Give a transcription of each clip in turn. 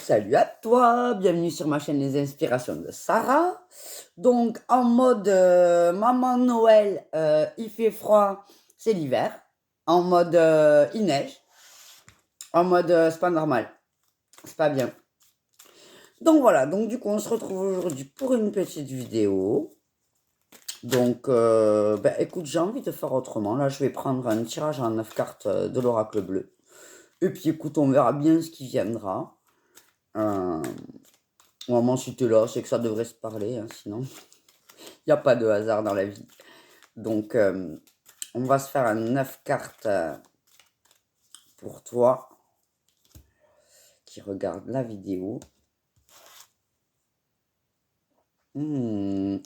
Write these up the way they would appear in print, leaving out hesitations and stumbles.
Salut à toi, bienvenue sur ma chaîne Les Inspirations de Sarah. Donc en mode maman Noël, il fait froid, c'est l'hiver. En mode il neige. En mode c'est pas normal, c'est pas bien. Donc voilà, donc du coup on se retrouve aujourd'hui pour une petite vidéo. Donc écoute, j'ai envie de faire autrement. Là je vais prendre un tirage en 9 cartes de l'oracle bleu. Et puis écoute, on verra bien ce qui viendra. Maman, si t'es là, c'est que ça devrait se parler, hein, sinon, il n'y a pas de hasard dans la vie. Donc, on va se faire un 9 cartes pour toi qui regarde la vidéo. Que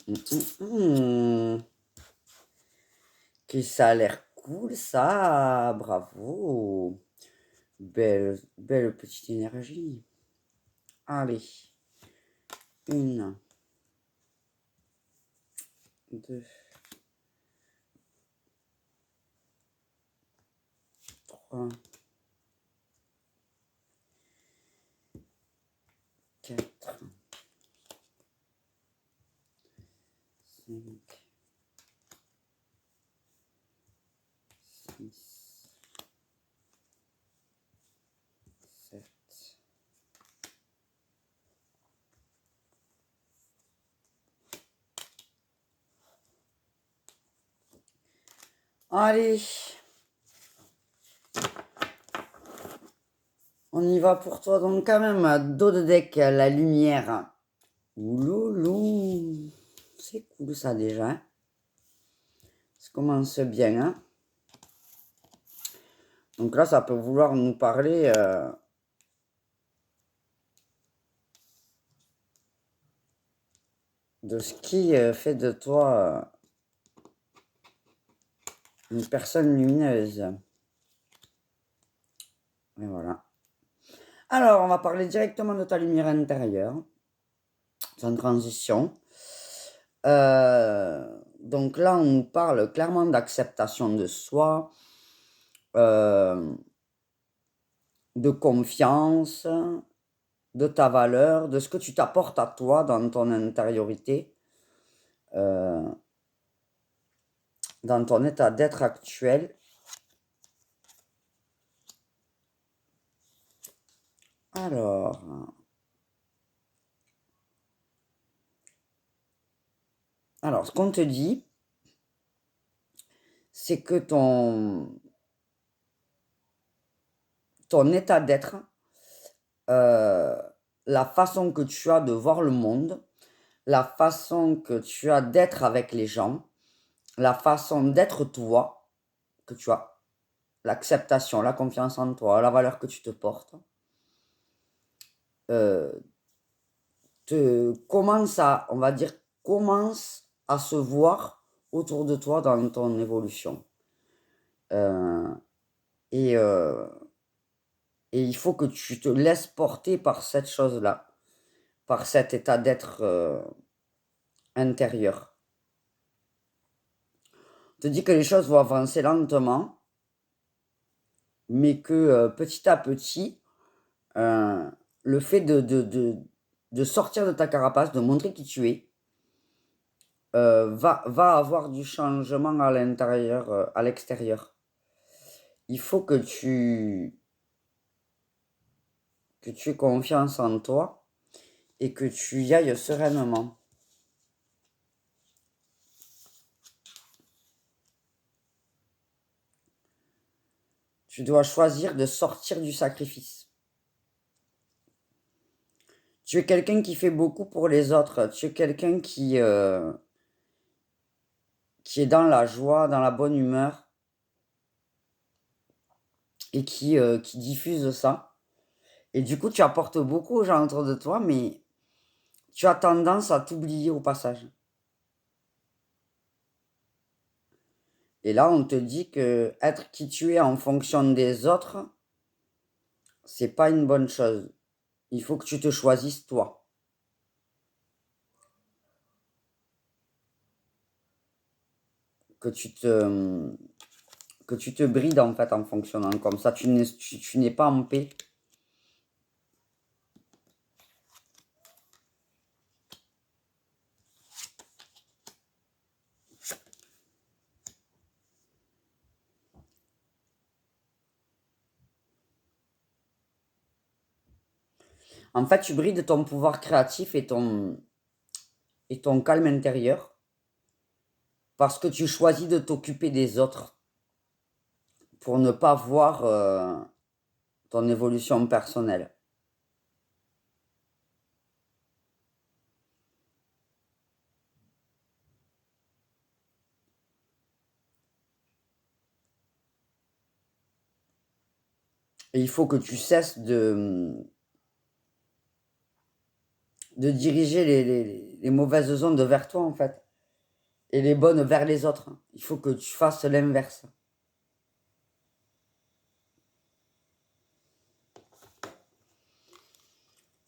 ça a l'air cool, ça. Bravo. Belle, belle petite énergie. Allez. 1, 2, 3, 4, 5, 6, 7. Allez. On y va pour toi, donc quand même, dos de deck, la lumière. Ouloulou. C'est cool ça déjà. Hein. Ça commence bien. Hein. Donc là, ça peut vouloir nous parler de ce qui fait de toi une personne lumineuse. Et voilà. Alors, on va parler directement de ta lumière intérieure, sans transition. Donc là, on nous parle clairement d'acceptation de soi, de confiance, de ta valeur, de ce que tu t'apportes à toi dans ton intériorité, dans ton état d'être actuel. Alors, ce qu'on te dit, c'est que ton état d'être, la façon que tu as de voir le monde, la façon que tu as d'être avec les gens, la façon d'être toi, que tu as, l'acceptation, la confiance en toi, la valeur que tu te portes, commence à, on va dire, commence à se voir autour de toi dans ton évolution. Et il faut que tu te laisses porter par cette chose-là, par cet état d'être intérieur. On te dit que les choses vont avancer lentement, mais que petit à petit, le fait de sortir de ta carapace, de montrer qui tu es, va avoir du changement à l'intérieur, à l'extérieur. Il faut que tu aies confiance en toi et que tu y ailles sereinement. Tu dois choisir de sortir du sacrifice. Tu es quelqu'un qui fait beaucoup pour les autres. Tu es quelqu'un qui est dans la joie, dans la bonne humeur et qui diffuse ça. Et du coup, tu apportes beaucoup aux gens autour de toi, mais tu as tendance à t'oublier au passage. Et là, on te dit que être qui tu es en fonction des autres, c'est pas une bonne chose. Il faut que tu te choisisses toi. Que tu te brides en fait en fonctionnant comme ça. Tu n'es pas en paix. En fait, tu brides ton pouvoir créatif et ton calme intérieur parce que tu choisis de t'occuper des autres pour ne pas voir ton évolution personnelle. Et il faut que tu cesses de diriger les mauvaises ondes vers toi, en fait, et les bonnes vers les autres. Il faut que tu fasses l'inverse.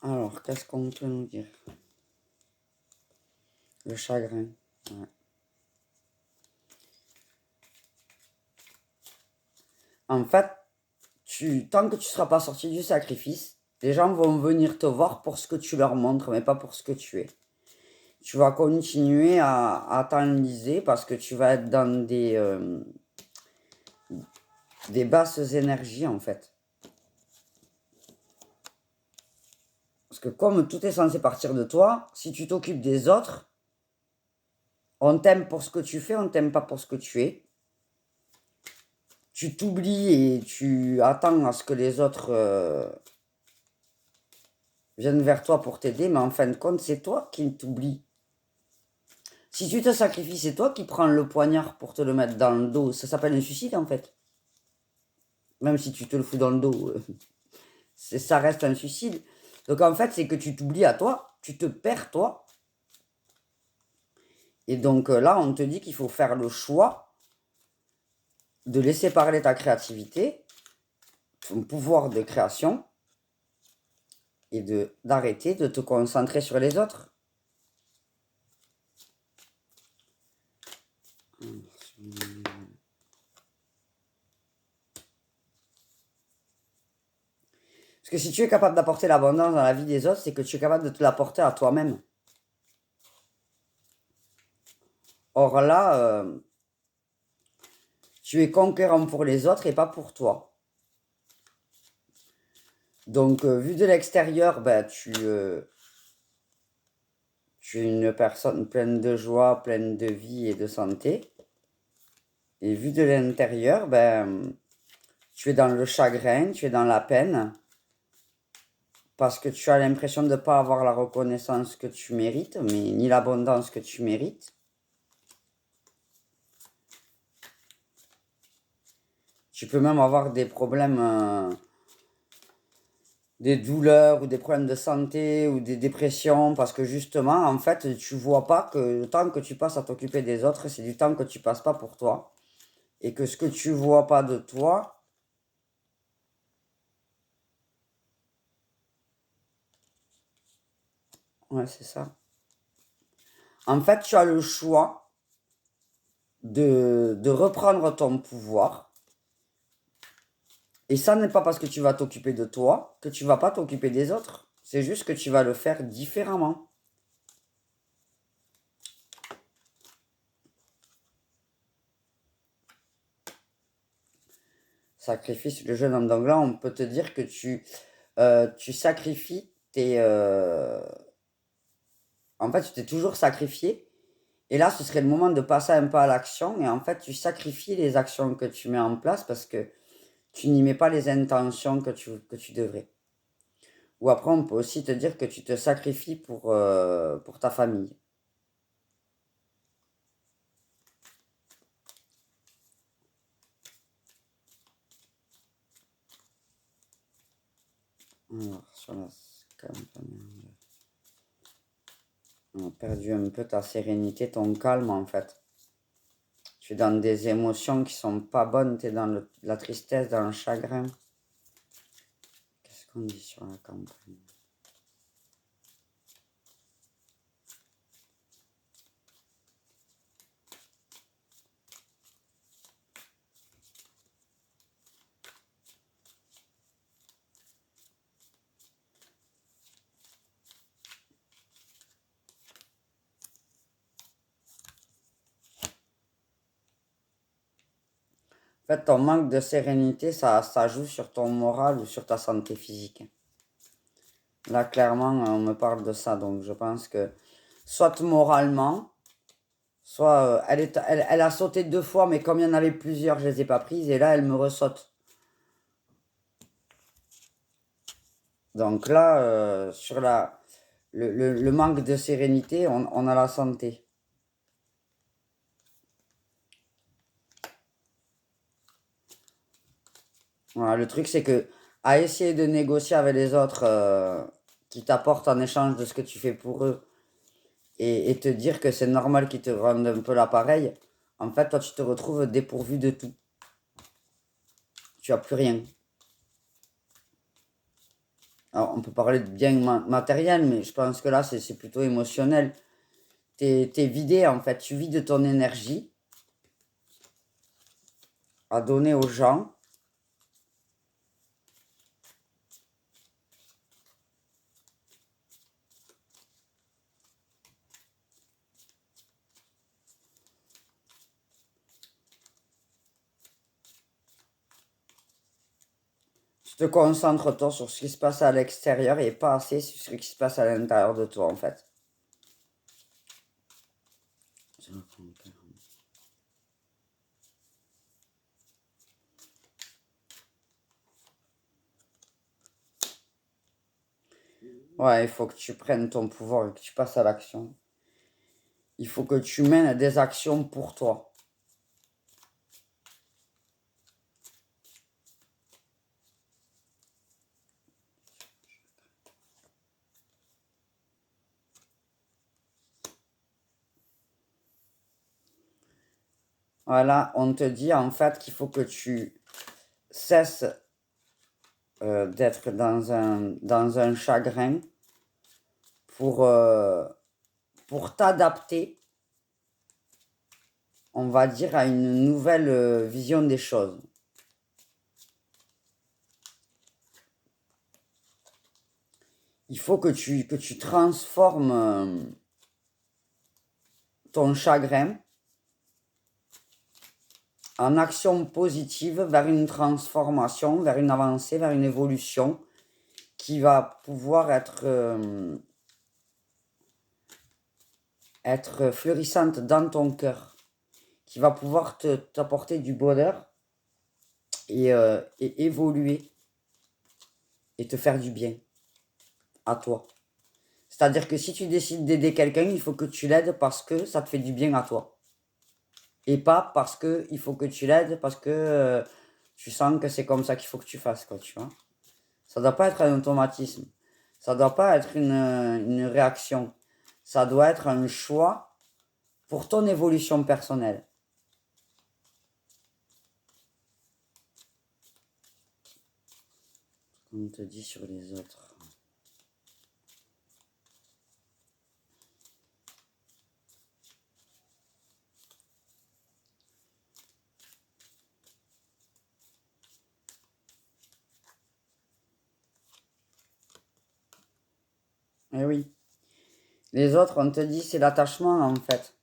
Alors, qu'est-ce qu'on peut nous dire? Le chagrin. Ouais. En fait, tant que tu ne seras pas sorti du sacrifice, les gens vont venir te voir pour ce que tu leur montres, mais pas pour ce que tu es. Tu vas continuer à t'enliser parce que tu vas être dans des basses énergies, en fait. Parce que comme tout est censé partir de toi, si tu t'occupes des autres, on t'aime pour ce que tu fais, on t'aime pas pour ce que tu es. Tu t'oublies et tu attends à ce que les autres viennent vers toi pour t'aider, mais en fin de compte, c'est toi qui t'oublies. Si tu te sacrifies, c'est toi qui prends le poignard pour te le mettre dans le dos. Ça s'appelle un suicide, en fait. Même si tu te le fous dans le dos, ça reste un suicide. Donc en fait, c'est que tu t'oublies à toi, tu te perds toi. Et donc là, on te dit qu'il faut faire le choix de laisser parler ta créativité, ton pouvoir de création, et d'arrêter de te concentrer sur les autres. Parce que si tu es capable d'apporter l'abondance dans la vie des autres, c'est que tu es capable de te l'apporter à toi-même. Or là, tu es conquérant pour les autres et pas pour toi. Donc, vu de l'extérieur, ben, tu es une personne pleine de joie, pleine de vie et de santé. Et vu de l'intérieur, ben, tu es dans le chagrin, tu es dans la peine, parce que tu as l'impression de ne pas avoir la reconnaissance que tu mérites, mais ni l'abondance que tu mérites. Tu peux même avoir des problèmes, des douleurs ou des problèmes de santé ou des dépressions, parce que justement, en fait, tu vois pas que le temps que tu passes à t'occuper des autres, c'est du temps que tu passes pas pour toi. Et que ce que tu vois pas de toi, ouais, c'est ça. En fait, tu as le choix de reprendre ton pouvoir. Et ça n'est pas parce que tu vas t'occuper de toi que tu vas pas t'occuper des autres. C'est juste que tu vas le faire différemment. Sacrifice, le jeune homme d'anglais, on peut te dire que tu sacrifies en fait, tu t'es toujours sacrifié. Et là, ce serait le moment de passer un peu à l'action. Et en fait, tu sacrifies les actions que tu mets en place parce que tu n'y mets pas les intentions que tu devrais. Ou après, on peut aussi te dire que tu te sacrifies pour ta famille. Alors, sur la campagne, on a perdu un peu ta sérénité, ton calme en fait. Tu es dans des émotions qui sont pas bonnes, tu es dans la tristesse, dans le chagrin. Qu'est-ce qu'on dit sur la campagne? En fait, ton manque de sérénité, ça joue sur ton moral ou sur ta santé physique. Là, clairement, on me parle de ça. Donc, je pense que soit moralement, soit elle a sauté 2 fois, mais comme il y en avait plusieurs, je les ai pas prises. Et là, elle me ressaute. Donc là, sur le manque de sérénité, on a la santé. Voilà, le truc, c'est que à essayer de négocier avec les autres qui t'apportent en échange de ce que tu fais pour eux et te dire que c'est normal qu'ils te rendent un peu l'appareil, en fait, toi, tu te retrouves dépourvu de tout. Tu as plus rien. Alors, on peut parler de bien matériel, mais je pense que là, c'est plutôt émotionnel. T'es vidé, en fait. Tu vides ton énergie à donner aux gens. Tu te concentres, toi, sur ce qui se passe à l'extérieur et pas assez sur ce qui se passe à l'intérieur de toi, en fait. Ouais, il faut que tu prennes ton pouvoir et que tu passes à l'action. Il faut que tu mènes des actions pour toi. Voilà, on te dit en fait qu'il faut que tu cesses d'être dans un chagrin pour, euh, pour t'adapter, on va dire, à une nouvelle vision des choses. Il faut que tu transformes ton chagrin en action positive vers une transformation, vers une avancée, vers une évolution qui va pouvoir être fleurissante dans ton cœur, qui va pouvoir t'apporter du bonheur et évoluer et te faire du bien à toi. C'est-à-dire que si tu décides d'aider quelqu'un, il faut que tu l'aides parce que ça te fait du bien à toi. Et pas parce que il faut que tu l'aides, parce que tu sens que c'est comme ça qu'il faut que tu fasses, quoi, tu vois. Ça doit pas être un automatisme. Ça doit pas être une réaction. Ça doit être un choix pour ton évolution personnelle. On te dit sur les autres. Eh oui. Les autres, on te dit, c'est l'attachement, en fait.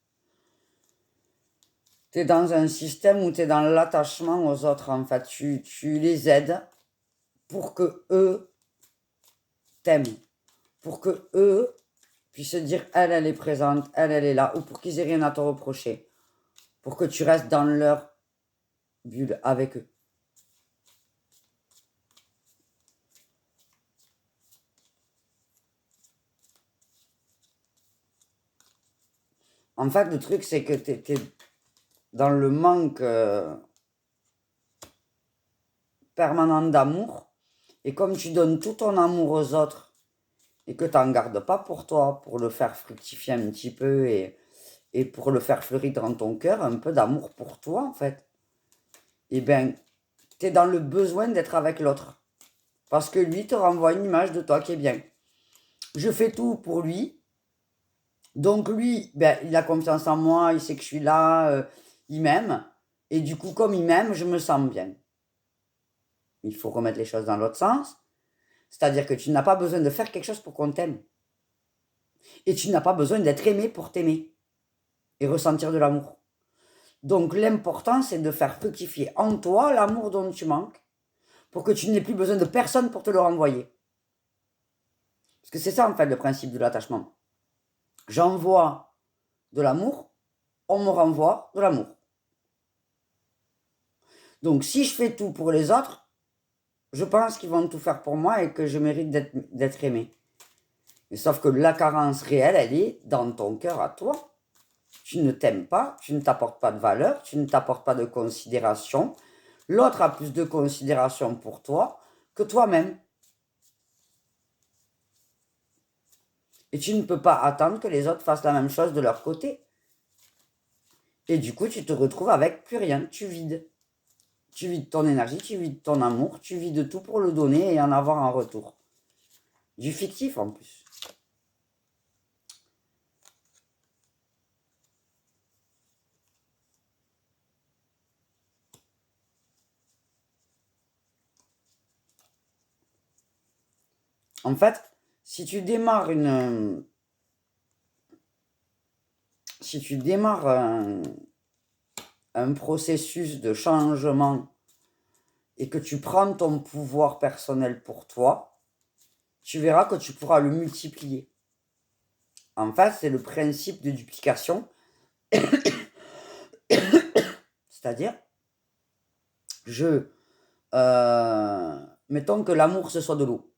Tu es dans un système où tu es dans l'attachement aux autres, en fait. Tu les aides pour que eux t'aiment. Pour que eux puissent se dire, elle est présente, elle est là. Ou pour qu'ils aient rien à te reprocher. Pour que tu restes dans leur bulle avec eux. En fait, le truc, c'est que tu es dans le manque permanent d'amour. Et comme tu donnes tout ton amour aux autres et que tu n'en gardes pas pour toi, pour le faire fructifier un petit peu et pour le faire fleurir dans ton cœur, un peu d'amour pour toi, en fait, eh bien, tu es dans le besoin d'être avec l'autre. Parce que lui te renvoie une image de toi qui est bien. Je fais tout pour lui. Donc lui, ben, il a confiance en moi, il sait que je suis là, il m'aime. Et du coup, comme il m'aime, je me sens bien. Il faut remettre les choses dans l'autre sens. C'est-à-dire que tu n'as pas besoin de faire quelque chose pour qu'on t'aime. Et tu n'as pas besoin d'être aimé pour t'aimer et ressentir de l'amour. Donc l'important, c'est de faire fructifier en toi l'amour dont tu manques pour que tu n'aies plus besoin de personne pour te le renvoyer. Parce que c'est ça, en fait, le principe de l'attachement. J'envoie de l'amour, on me renvoie de l'amour. Donc, si je fais tout pour les autres, je pense qu'ils vont tout faire pour moi et que je mérite d'être aimé. Mais sauf que la carence réelle, elle est dans ton cœur à toi. Tu ne t'aimes pas, tu ne t'apportes pas de valeur, tu ne t'apportes pas de considération. L'autre a plus de considération pour toi que toi-même. Et tu ne peux pas attendre que les autres fassent la même chose de leur côté. Et du coup, tu te retrouves avec plus rien, tu vides. Tu vides ton énergie, tu vides ton amour, tu vides tout pour le donner et en avoir un retour. Du fictif en plus. En fait, si tu démarres un processus de changement et que tu prends ton pouvoir personnel pour toi, tu verras que tu pourras le multiplier. En fait, c'est le principe de duplication. C'est-à-dire, mettons que l'amour, ce soit de l'eau.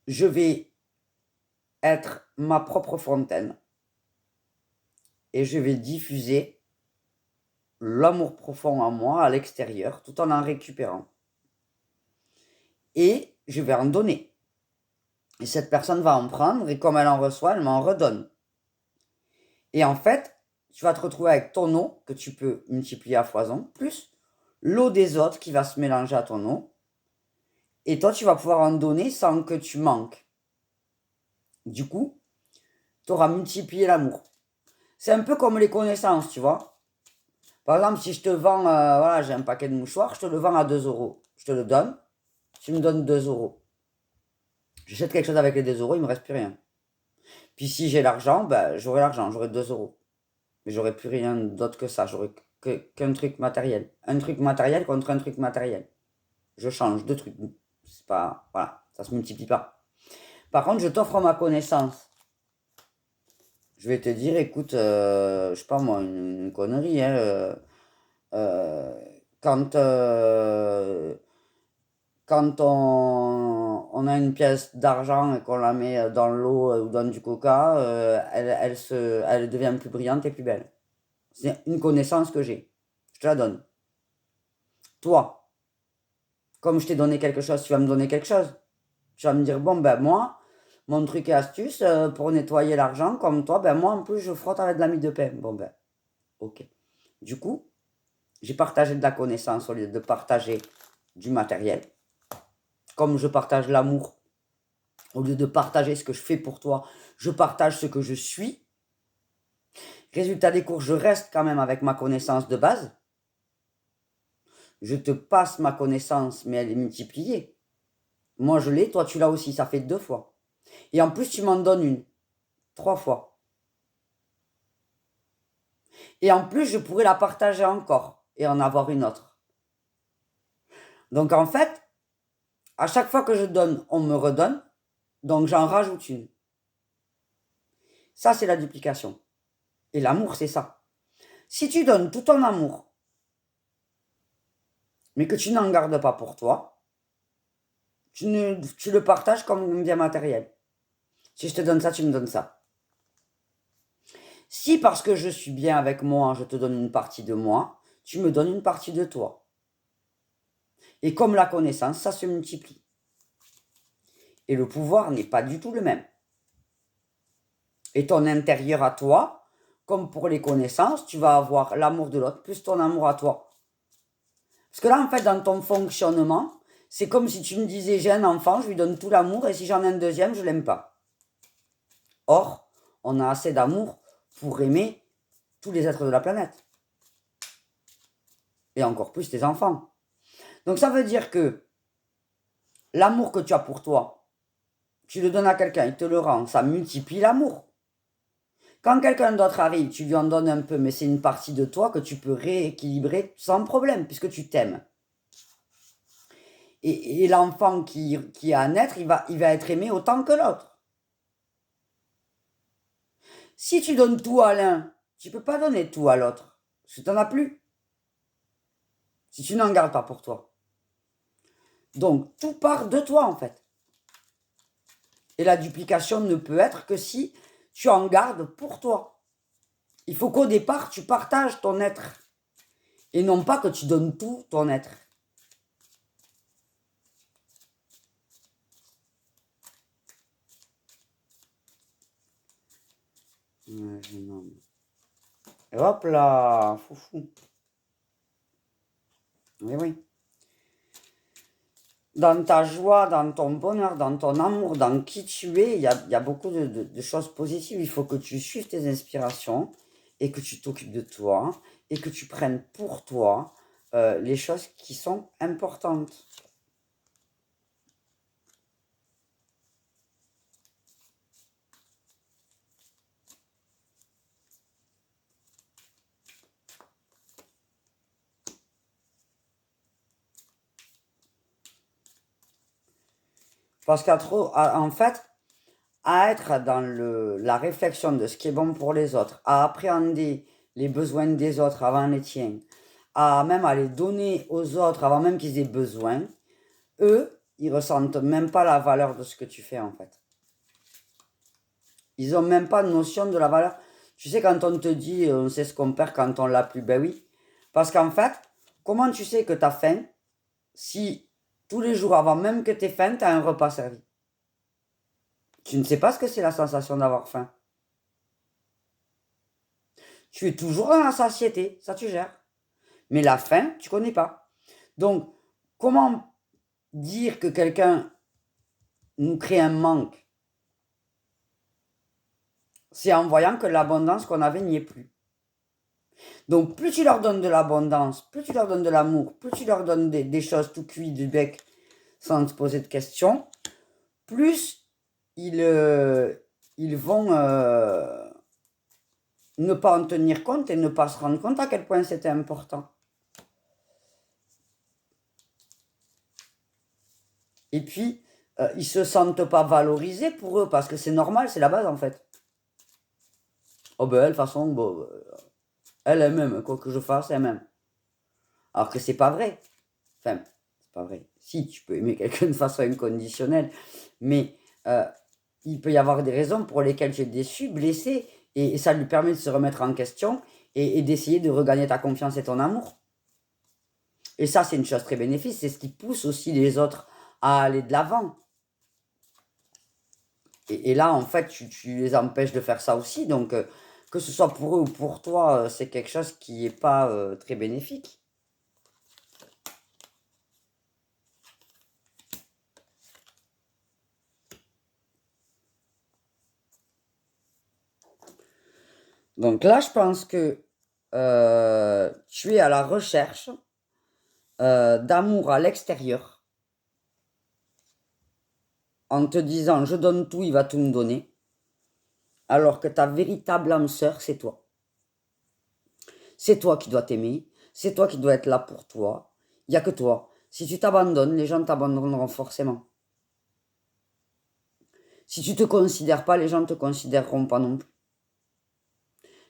Je vais être ma propre fontaine et je vais diffuser l'amour profond en moi à l'extérieur tout en récupérant. Et je vais en donner. Et cette personne va en prendre et comme elle en reçoit, elle m'en redonne. Et en fait, tu vas te retrouver avec ton eau que tu peux multiplier à foison, plus l'eau des autres qui va se mélanger à ton eau. Et toi, tu vas pouvoir en donner sans que tu manques. Du coup, tu auras multiplié l'amour. C'est un peu comme les connaissances, tu vois. Par exemple, si je te vends, voilà, j'ai un paquet de mouchoirs, je te le vends à 2 euros. Je te le donne, tu me donnes 2 euros. J'achète quelque chose avec les 2 euros, il ne me reste plus rien. Puis si j'ai l'argent, ben, j'aurai l'argent, j'aurai 2 euros. Mais j'aurai plus rien d'autre que ça, j'aurai qu'un truc matériel. Un truc matériel contre un truc matériel. Je change de truc. C'est pas, voilà, ça se multiplie pas. Par contre, je t'offre ma connaissance. Je vais te dire, écoute, je sais pas moi, une connerie, hein, quand, quand on a une pièce d'argent et qu'on la met dans l'eau ou dans du coca, elle devient plus brillante et plus belle. C'est une connaissance que j'ai. Je te la donne. Toi, comme je t'ai donné quelque chose, tu vas me donner quelque chose. Tu vas me dire, bon, ben moi, mon truc et astuce pour nettoyer l'argent, comme toi, ben moi, en plus, je frotte avec de la mie de pain. Bon, ben, ok. Du coup, j'ai partagé de la connaissance au lieu de partager du matériel. Comme je partage l'amour, au lieu de partager ce que je fais pour toi, je partage ce que je suis. Résultat des cours, je reste quand même avec ma connaissance de base. Je te passe ma connaissance, mais elle est multipliée. Moi, je l'ai, toi, tu l'as aussi. Ça fait 2 fois. Et en plus, tu m'en donnes une. 3 fois. Et en plus, je pourrais la partager encore et en avoir une autre. Donc, en fait, à chaque fois que je donne, on me redonne. Donc, j'en rajoute une. Ça, c'est la duplication. Et l'amour, c'est ça. Si tu donnes tout ton amour, mais que tu n'en gardes pas pour toi, tu le partages comme un bien matériel. Si je te donne ça, tu me donnes ça. Si parce que je suis bien avec moi, je te donne une partie de moi, tu me donnes une partie de toi. Et comme la connaissance, ça se multiplie. Et le pouvoir n'est pas du tout le même. Et ton intérieur à toi, comme pour les connaissances, tu vas avoir l'amour de l'autre plus ton amour à toi. Parce que là, en fait, dans ton fonctionnement, c'est comme si tu me disais, j'ai un enfant, je lui donne tout l'amour, et si j'en ai un deuxième, je l'aime pas. Or, on a assez d'amour pour aimer tous les êtres de la planète. Et encore plus tes enfants. Donc ça veut dire que l'amour que tu as pour toi, tu le donnes à quelqu'un, il te le rend, ça multiplie l'amour. Quand quelqu'un d'autre arrive, tu lui en donnes un peu, mais c'est une partie de toi que tu peux rééquilibrer sans problème, puisque tu t'aimes. Et l'enfant qui a à naître, il va être aimé autant que l'autre. Si tu donnes tout à l'un, tu ne peux pas donner tout à l'autre. Parce que tu n'en as plus. Si tu n'en gardes pas pour toi. Donc, tout part de toi, en fait. Et la duplication ne peut être que si tu en gardes pour toi. Il faut qu'au départ, tu partages ton être. Et non pas que tu donnes tout ton être. Et hop là, foufou. Oui, oui. Dans ta joie, dans ton bonheur, dans ton amour, dans qui tu es, il y a beaucoup de choses positives. Il faut que tu suives tes inspirations et que tu t'occupes de toi et que tu prennes pour toi les choses qui sont importantes. Parce en fait, à être dans la réflexion de ce qui est bon pour les autres, à appréhender les besoins des autres avant les tiens, à même à les donner aux autres avant même qu'ils aient besoin, eux, ils ressentent même pas la valeur de ce que tu fais en fait. Ils ont même pas notion de la valeur. Tu sais, quand on te dit on sait ce qu'on perd quand on l'a plus, ben oui. Parce qu'en fait, comment tu sais que tu as faim si tous les jours avant même que tu aies faim, tu as un repas servi? Tu ne sais pas ce que c'est la sensation d'avoir faim. Tu es toujours dans la satiété, ça tu gères. Mais la faim, tu connais pas. Donc, comment dire que quelqu'un nous crée un manque? C'est en voyant que l'abondance qu'on avait n'y est plus. Donc, plus tu leur donnes de l'abondance, plus tu leur donnes de l'amour, plus tu leur donnes des choses tout cuit du bec sans te poser de questions, plus ils vont ne pas en tenir compte et ne pas se rendre compte à quel point c'était important. Et puis, ils se sentent pas valorisés pour eux, parce que c'est normal, c'est la base en fait. Oh ben elle, de toute façon, bon, elle même, quoi que je fasse, elle m'aime. Alors que c'est pas vrai. Enfin, c'est pas vrai. Si, tu peux aimer quelqu'un de façon inconditionnelle, mais il peut y avoir des raisons pour lesquelles tu es déçu, blessé, et ça lui permet de se remettre en question et d'essayer de regagner ta confiance et ton amour. Et ça, c'est une chose très bénéfique, c'est ce qui pousse aussi les autres à aller de l'avant. Et là, en fait, tu les empêches de faire ça aussi. Donc, que ce soit pour eux ou pour toi, c'est quelque chose qui n'est pas très bénéfique. Donc là, je pense que tu es à la recherche d'amour à l'extérieur en te disant je donne tout, il va tout me donner, alors que ta véritable âme sœur, c'est toi. C'est toi qui dois t'aimer, c'est toi qui dois être là pour toi. Il n'y a que toi. Si tu t'abandonnes, les gens t'abandonneront forcément. Si tu ne te considères pas, les gens ne te considéreront pas non plus.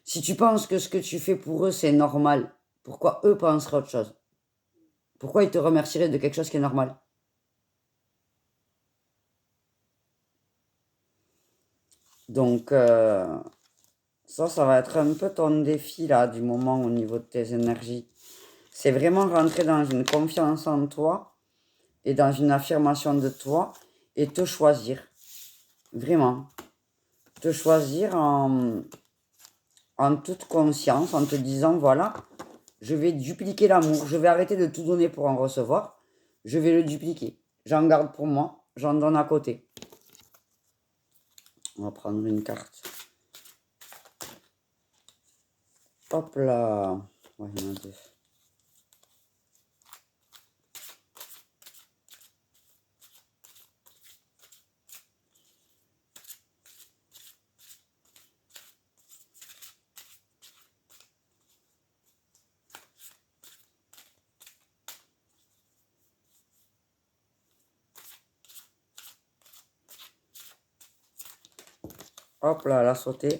Si tu penses que ce que tu fais pour eux, c'est normal, pourquoi eux penseraient autre chose? Pourquoi ils te remercieraient de quelque chose qui est normal? Donc, ça va être un peu ton défi, là, du moment au niveau de tes énergies. C'est vraiment rentrer dans une confiance en toi et dans une affirmation de toi et te choisir. Vraiment. Te choisir en toute conscience, en te disant, voilà, je vais dupliquer l'amour. Je vais arrêter de tout donner pour en recevoir. Je vais le dupliquer. J'en garde pour moi. J'en donne à côté. On va prendre une carte. Hop là. Ouais, il y en a deux. Hop là, elle a sauté.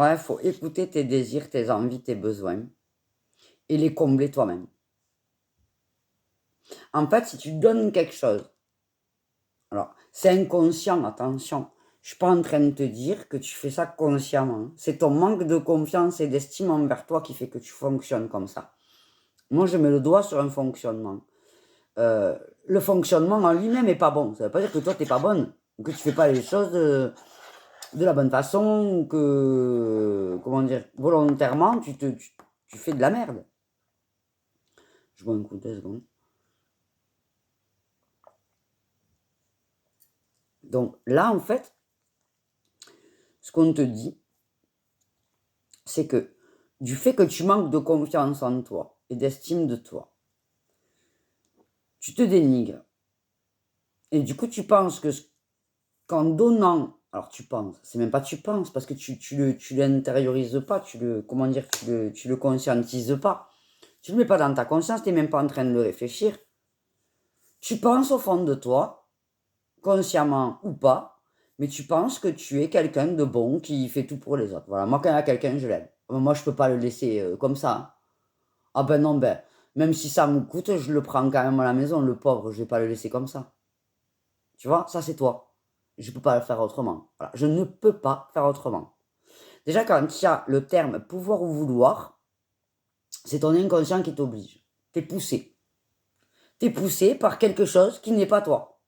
Ouais, il faut écouter tes désirs, tes envies, tes besoins et les combler toi-même. En fait, si tu donnes quelque chose, alors c'est inconscient, attention. Je suis pas en train de te dire que tu fais ça consciemment. C'est ton manque de confiance et d'estime envers toi qui fait que tu fonctionnes comme ça. Moi, je mets le doigt sur un fonctionnement. Le fonctionnement en lui-même est pas bon. Ça veut pas dire que toi, t'es pas bonne, ou que tu fais pas les choses de la bonne façon, ou que, comment dire, volontairement, tu fais de la merde. Je bois un coup, 2 secondes. Donc là, en fait, ce qu'on te dit, c'est que du fait que tu manques de confiance en toi et d'estime de toi, tu te dénigres. Et du coup, tu penses qu'en donnant, alors tu penses, c'est même pas tu penses, parce que tu l'intériorises pas, comment dire, tu le conscientises pas. Tu ne le mets pas dans ta conscience, tu n'es même pas en train de le réfléchir. Tu penses au fond de toi, consciemment ou pas, mais tu penses que tu es quelqu'un de bon qui fait tout pour les autres. Voilà, moi quand il y a quelqu'un, je l'aide. Moi je peux pas le laisser comme ça. Ah ben non, ben, même si ça me coûte, je le prends quand même à la maison, le pauvre, je vais pas le laisser comme ça. Tu vois, ça c'est toi. Je peux pas le faire autrement. Voilà, je ne peux pas faire autrement. Déjà quand il y a le terme pouvoir ou vouloir, c'est ton inconscient qui t'oblige. T'es poussé. T'es poussé par quelque chose qui n'est pas toi.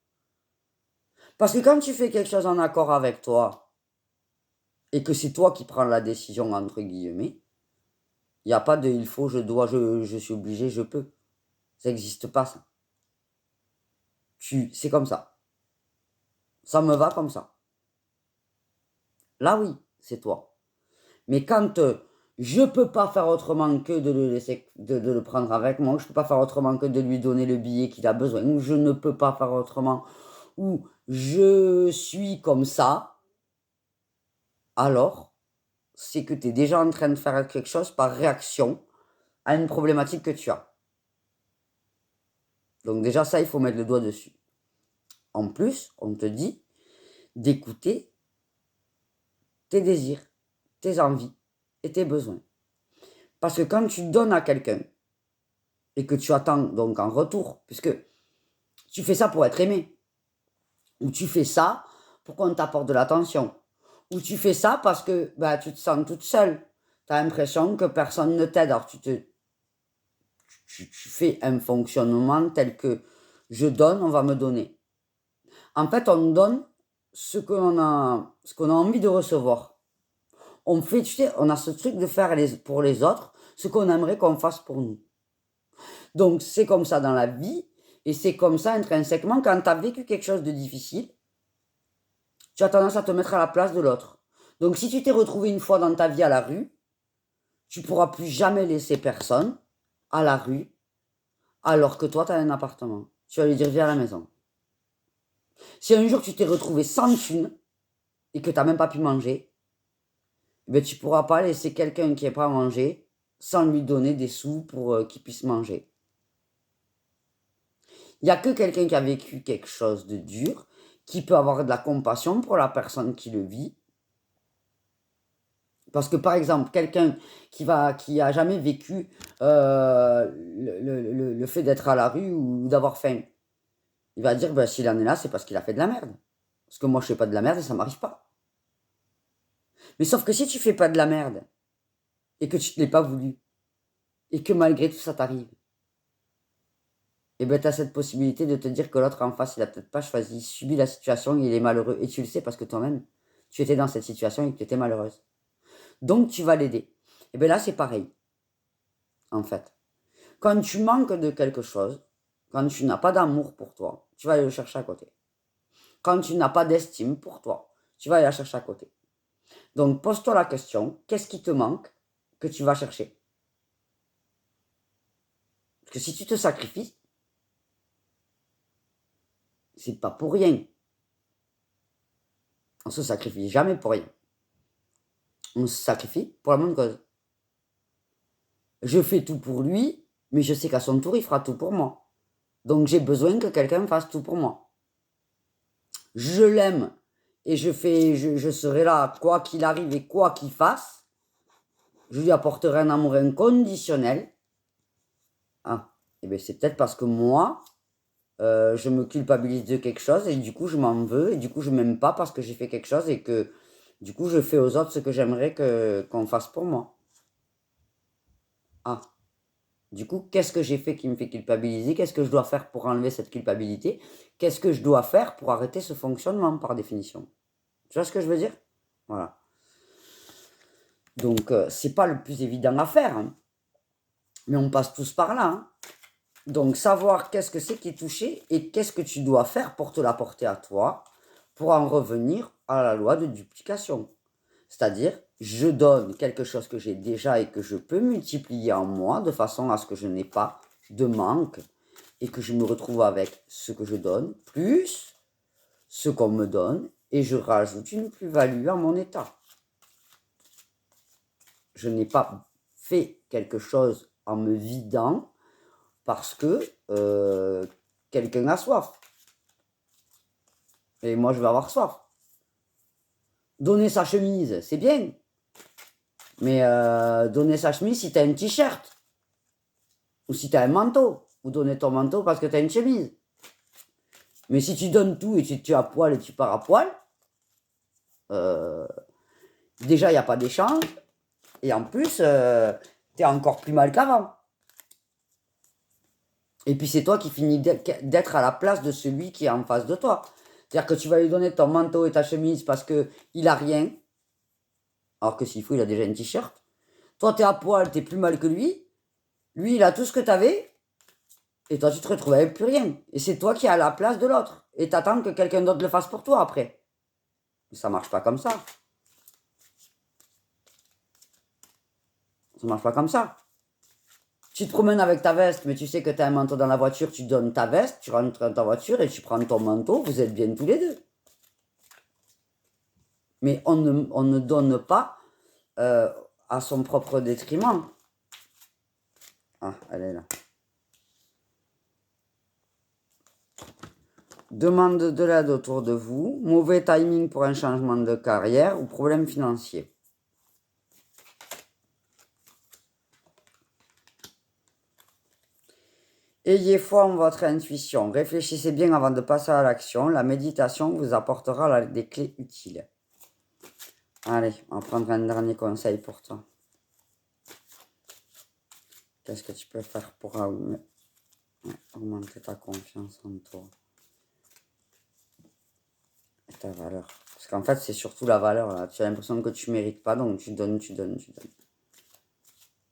Parce que quand tu fais quelque chose en accord avec toi, et que c'est toi qui prends la décision, entre guillemets, il n'y a pas de il faut, je dois, je suis obligé, je peux. Ça n'existe pas, ça. C'est comme ça. Ça me va comme ça. Là, oui, c'est toi. Mais quand je peux pas faire autrement que de le laisser, de le prendre avec moi, je peux pas faire autrement que de lui donner le billet qu'il a besoin, ou je ne peux pas faire autrement, ou je suis comme ça, alors c'est que tu es déjà en train de faire quelque chose par réaction à une problématique que tu as. Donc déjà ça, il faut mettre le doigt dessus. En plus, on te dit d'écouter tes désirs, tes envies et tes besoins. Parce que quand tu donnes à quelqu'un et que tu attends donc en retour, puisque tu fais ça pour être aimé, ou tu fais ça pour qu'on t'apporte de l'attention, ou tu fais ça parce que bah, tu te sens toute seule, tu as l'impression que personne ne t'aide, alors tu fais un fonctionnement tel que je donne, on va me donner. En fait, on donne ce qu'on a envie de recevoir. On fait, tu sais, on a ce truc de faire pour les autres ce qu'on aimerait qu'on fasse pour nous. Donc, c'est comme ça dans la vie, et c'est comme ça intrinsèquement quand tu as vécu quelque chose de difficile, tu as tendance à te mettre à la place de l'autre. Donc, si tu t'es retrouvé une fois dans ta vie à la rue, tu ne pourras plus jamais laisser personne à la rue alors que toi, tu as un appartement. Tu vas lui dire, viens à la maison. Si un jour tu t'es retrouvé sans thune et que tu n'as même pas pu manger, ben, tu ne pourras pas laisser quelqu'un qui n'est pas à manger sans lui donner des sous pour qu'il puisse manger. Il n'y a que quelqu'un qui a vécu quelque chose de dur qui peut avoir de la compassion pour la personne qui le vit. Parce que par exemple, quelqu'un qui a jamais vécu le fait d'être à la rue ou d'avoir faim, il va dire, ben, s'il en est là, c'est parce qu'il a fait de la merde. Parce que moi, je fais pas de la merde et ça m'arrive pas. Mais sauf que si tu fais pas de la merde, et que tu ne l'aies pas voulu, et que malgré tout ça t'arrive, et ben tu as cette possibilité de te dire que l'autre en face, il a peut-être pas choisi, subi la situation, il est malheureux, et tu le sais parce que toi-même, tu étais dans cette situation et que tu étais malheureuse. Donc tu vas l'aider. Et bien là, c'est pareil, en fait. Quand tu manques de quelque chose, quand tu n'as pas d'amour pour toi, tu vas aller le chercher à côté. Quand tu n'as pas d'estime pour toi, tu vas aller la chercher à côté. Donc pose-toi la question, qu'est-ce qui te manque que tu vas chercher? Parce que si tu te sacrifies, c'est pas pour rien. On se sacrifie jamais pour rien. On se sacrifie pour la bonne cause. Je fais tout pour lui, mais je sais qu'à son tour, il fera tout pour moi. Donc j'ai besoin que quelqu'un fasse tout pour moi. Je l'aime et je serai là quoi qu'il arrive et quoi qu'il fasse, je lui apporterai un amour inconditionnel. Ah, et bien c'est peut-être parce que moi, je me culpabilise de quelque chose et du coup je m'en veux et du coup je m'aime pas parce que j'ai fait quelque chose et que du coup je fais aux autres ce que j'aimerais qu'on fasse pour moi. Ah, du coup, qu'est-ce que j'ai fait qui me fait culpabiliser? Qu'est-ce que je dois faire pour enlever cette culpabilité? Qu'est-ce que je dois faire pour arrêter ce fonctionnement par définition? Tu vois ce que je veux dire? Voilà. Donc, c'est pas le plus évident à faire, hein, mais on passe tous par là, hein. Donc, savoir qu'est-ce que c'est qui est touché et qu'est-ce que tu dois faire pour te l'apporter à toi, pour en revenir à la loi de duplication. C'est-à-dire, je donne quelque chose que j'ai déjà et que je peux multiplier en moi de façon à ce que je n'ai pas de manque et que je me retrouve avec ce que je donne, plus ce qu'on me donne, et je rajoute une plus-value à mon état. Je n'ai pas fait quelque chose en me vidant parce que quelqu'un a soif. Et moi, je vais avoir soif. Donner sa chemise, c'est bien. Mais donner sa chemise si tu as un t-shirt. Ou si tu as un manteau. Ou donner ton manteau parce que tu as une chemise. Mais si tu donnes tout et tu es à poil et tu pars à poil, déjà, il n'y a pas d'échange. Et en plus, tu es encore plus mal qu'avant. Et puis c'est toi qui finis d'être à la place de celui qui est en face de toi. C'est-à-dire que tu vas lui donner ton manteau et ta chemise parce qu'il a rien. Alors que s'il faut, il a déjà un t-shirt. Toi, tu es à poil, tu es plus mal que lui. Lui, il a tout ce que tu avais. Et toi, tu te retrouves avec plus rien. Et c'est toi qui es à la place de l'autre. Et t'attends que quelqu'un d'autre le fasse pour toi après. Mais ça marche pas comme ça. Ça marche pas comme ça. Tu te promènes avec ta veste, mais tu sais que tu as un manteau dans la voiture, tu donnes ta veste, tu rentres dans ta voiture et tu prends ton manteau, vous êtes bien tous les deux. Mais on ne donne pas à son propre détriment. Ah, elle est là. Demande de l'aide autour de vous, mauvais timing pour un changement de carrière ou problème financier. Ayez foi en votre intuition, réfléchissez bien avant de passer à l'action, la méditation vous apportera des clés utiles. Allez, on va prendre un dernier conseil pour toi. Qu'est-ce que tu peux faire pour augmenter ta confiance en toi et ta valeur? Parce qu'en fait, c'est surtout la valeur, là. Tu as l'impression que tu ne mérites pas, donc tu donnes.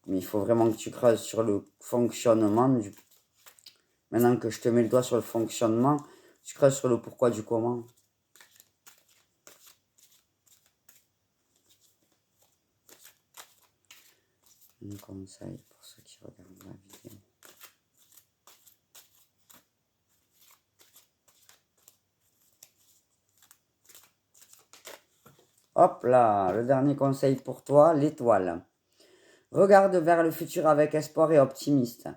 Mais il faut vraiment que tu creuses sur le fonctionnement du... Maintenant que je te mets le doigt sur le fonctionnement, tu creuses sur le pourquoi du comment. Un conseil pour ceux qui regardent la vidéo. Hop là, le dernier conseil pour toi, l'étoile. Regarde vers le futur avec espoir et optimisme.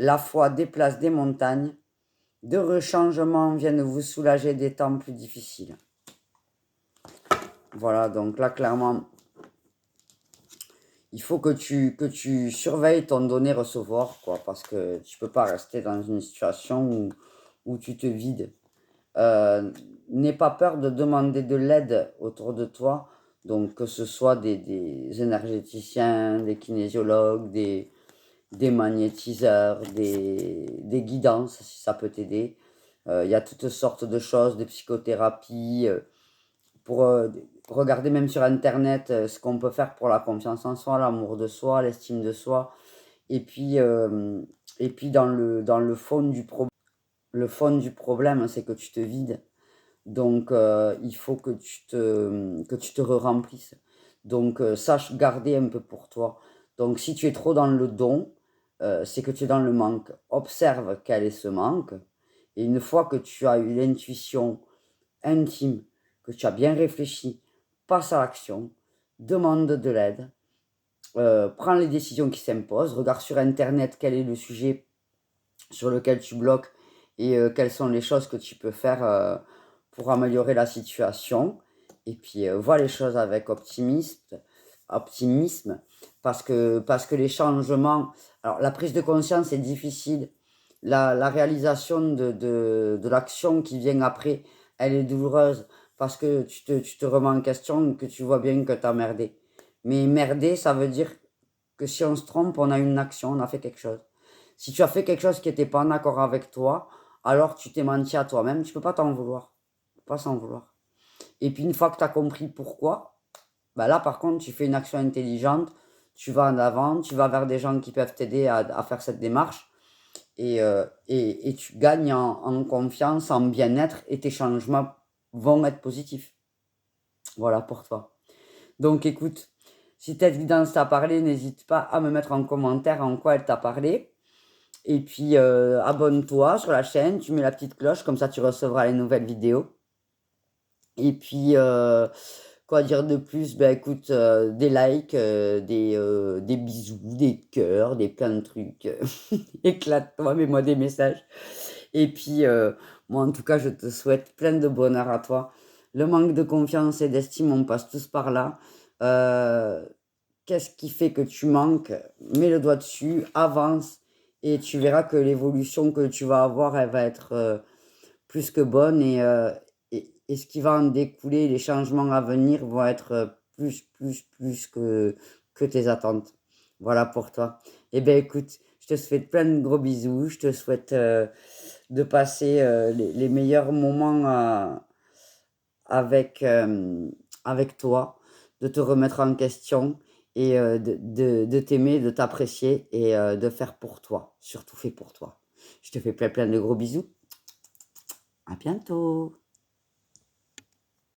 La foi déplace des montagnes. D'heureux changements viennent vous soulager des temps plus difficiles. Voilà, donc là, clairement, il faut que tu surveilles ton donner-recevoir, quoi, parce que tu ne peux pas rester dans une situation où tu te vides. N'aie pas peur de demander de l'aide autour de toi, donc que ce soit des énergéticiens, des kinésiologues, des magnétiseurs, des guidances, si ça peut t'aider. Il y a toutes sortes de choses, des psychothérapies, pour regarder même sur Internet ce qu'on peut faire pour la confiance en soi, l'amour de soi, l'estime de soi. Et puis dans le fond du problème, c'est que tu te vides. Donc, il faut que tu te remplisses. Donc, sache garder un peu pour toi. Donc, si tu es trop dans le don, c'est que tu es dans le manque. Observe quel est ce manque. Et une fois que tu as eu l'intuition intime, que tu as bien réfléchi, passe à l'action, demande de l'aide, prends les décisions qui s'imposent, regarde sur Internet quel est le sujet sur lequel tu bloques et quelles sont les choses que tu peux faire pour améliorer la situation. Et puis, vois les choses avec optimisme, optimisme parce que les changements, alors la prise de conscience est difficile, la réalisation de l'action qui vient après, elle est douloureuse parce que tu te remets en question, que tu vois bien que tu as merdé. Mais merder, ça veut dire que si on se trompe, on a une action, on a fait quelque chose. Si tu as fait quelque chose qui n'était pas en accord avec toi, alors tu t'es menti à toi-même, tu peux pas t'en vouloir. Tu peux pas s'en vouloir. Et puis une fois que tu as compris pourquoi, bah là par contre tu fais une action intelligente, tu vas en avant, tu vas vers des gens qui peuvent t'aider à faire cette démarche et tu gagnes en confiance, en bien-être et tes changements vont être positifs. Voilà pour toi. Donc écoute, si cette guidance t'a parlé, n'hésite pas à me mettre en commentaire en quoi elle t'a parlé. Et puis abonne-toi sur la chaîne, tu mets la petite cloche, comme ça tu recevras les nouvelles vidéos. Et puis quoi dire de plus? Ben écoute, des likes, des bisous, des cœurs, des plein de trucs. Éclate-toi, mets-moi des messages. Et puis moi en tout cas, je te souhaite plein de bonheur à toi. Le manque de confiance et d'estime, on passe tous par là. Euh, Qu'est-ce qui fait que tu manques? Mets le doigt dessus, avance et tu verras que l'évolution que tu vas avoir, elle va être plus que bonne et ce qui va en découler, les changements à venir vont être plus que tes attentes. Voilà pour toi. Eh bien, écoute, je te souhaite plein de gros bisous. Je te souhaite de passer les meilleurs moments avec, avec toi, de te remettre en question et de t'aimer, de t'apprécier et de faire pour toi. Surtout fait pour toi. Je te fais plein de gros bisous. À bientôt.